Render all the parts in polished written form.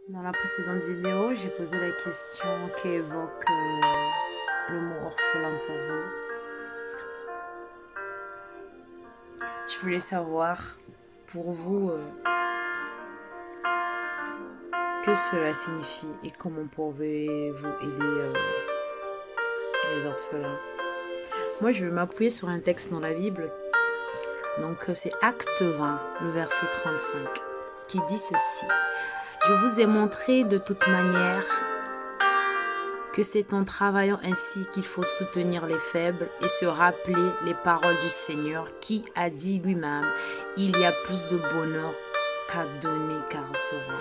Dans la précédente vidéo, j'ai posé la question qu'évoque le mot orphelin pour vous. Je voulais savoir pour vous que cela signifie et comment pouvez-vous aider les orphelins. Moi, je vais m'appuyer sur un texte dans la Bible. Donc, c'est Acte 20, le verset 35, qui dit ceci. Je vous ai montré de toute manière que c'est en travaillant ainsi qu'il faut soutenir les faibles et se rappeler les paroles du Seigneur qui a dit lui-même, il y a plus de bonheur qu'à donner qu'à recevoir.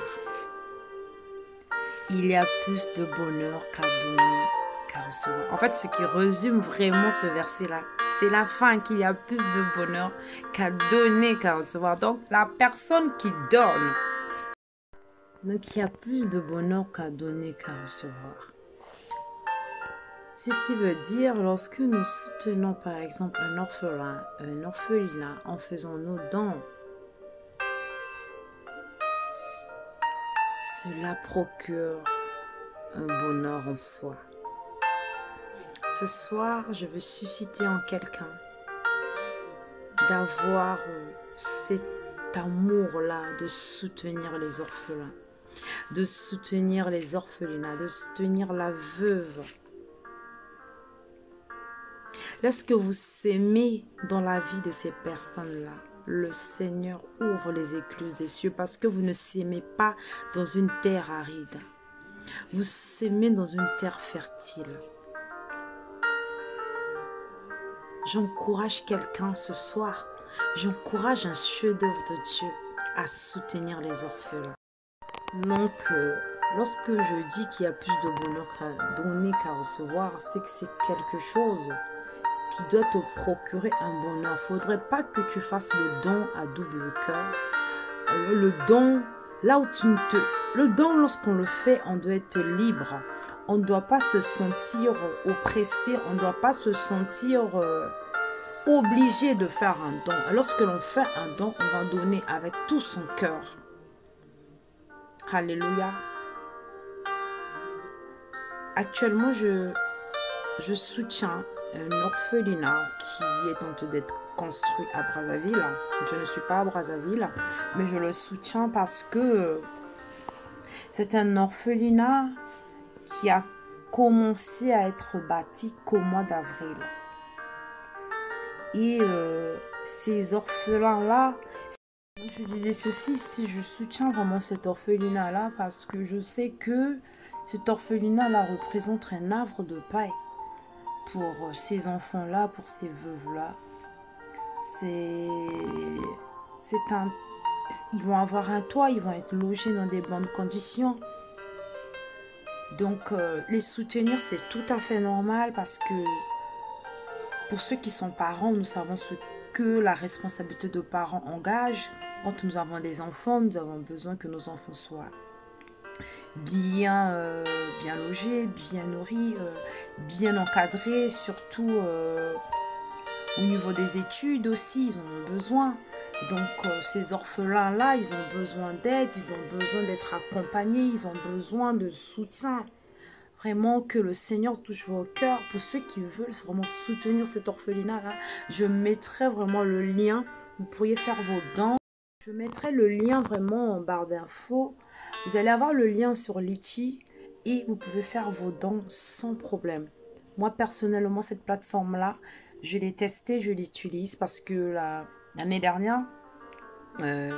Il y a plus de bonheur qu'à donner qu'à recevoir. En fait, ce qui résume vraiment ce verset-là, c'est la fin, qu'il y a plus de bonheur qu'à donner qu'à recevoir. Donc, la personne qui donne, donc il y a plus de bonheur qu'à donner qu'à recevoir. Ceci veut dire, lorsque nous soutenons par exemple un orphelin, un orphelinat en faisant nos dons, cela procure un bonheur en soi. Ce soir, je veux susciter en quelqu'un d'avoir cet amour-là de soutenir les orphelins, de soutenir les orphelinats, de soutenir la veuve. Lorsque vous s'aimez dans la vie de ces personnes-là, le Seigneur ouvre les écluses des cieux parce que vous ne s'aimez pas dans une terre aride. Vous s'aimez dans une terre fertile. J'encourage quelqu'un ce soir. J'encourage un chef-d'œuvre de Dieu à soutenir les orphelins. Donc, lorsque je dis qu'il y a plus de bonheur qu'à donner qu'à recevoir, c'est que c'est quelque chose qui doit te procurer un bonheur. Il ne faudrait pas que tu fasses le don à double cœur. Le don, là où tu ne te... Le don, lorsqu'on le fait, on doit être libre. On ne doit pas se sentir oppressé. On ne doit pas se sentir obligé de faire un don. Lorsque l'on fait un don, on va donner avec tout son cœur. Alléluia. Actuellement, je soutiens un orphelinat qui est en train d'être construit à Brazzaville. Je ne suis pas à Brazzaville, mais je le soutiens parce que c'est un orphelinat qui a commencé à être bâti qu'au mois d'avril. Et ces orphelins-là, je disais ceci, si je soutiens vraiment cet orphelinat-là parce que je sais que cet orphelinat-là représente un havre de paix pour ces enfants-là, pour ces veuves-là. Ils vont avoir un toit, ils vont être logés dans des bonnes conditions. Donc, les soutenir, c'est tout à fait normal parce que pour ceux qui sont parents, nous savons ce que la responsabilité de parents engage. Quand nous avons des enfants, nous avons besoin que nos enfants soient bien logés, bien nourris, bien encadrés, surtout au niveau des études aussi, ils en ont besoin. Donc ces orphelins-là, ils ont besoin d'aide, ils ont besoin d'être accompagnés, ils ont besoin de soutien. Vraiment que le Seigneur touche vos cœurs. Pour ceux qui veulent vraiment soutenir cet orphelinat-là, je mettrai vraiment le lien. Vous pourriez faire vos dons. Je mettrai le lien vraiment en barre d'infos. Vous allez avoir le lien sur Litchi et vous pouvez faire vos dons sans problème. Moi, personnellement, cette plateforme-là, je l'ai testée, je l'utilise parce que l'année dernière, nous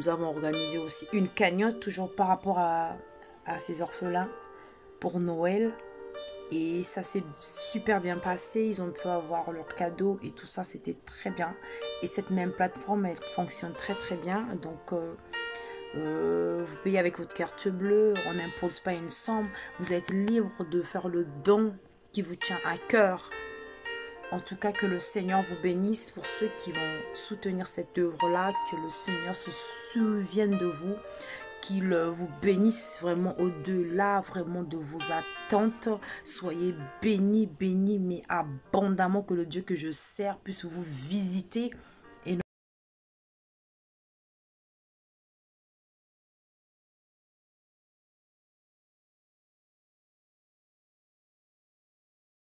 avons organisé aussi une cagnotte, toujours par rapport à ces orphelins pour Noël. Et ça s'est super bien passé. Ils ont pu avoir leurs cadeaux et tout ça, c'était très bien. Et cette même plateforme, elle fonctionne très très bien. Donc, vous payez avec votre carte bleue. On n'impose pas une somme. Vous êtes libre de faire le don qui vous tient à cœur. En tout cas, que le Seigneur vous bénisse pour ceux qui vont soutenir cette œuvre-là. Que le Seigneur se souvienne de vous. Qu'il vous bénisse vraiment au-delà vraiment de vos attentes. Soyez bénis, bénis, mais abondamment. Que le Dieu que je sers puisse vous visiter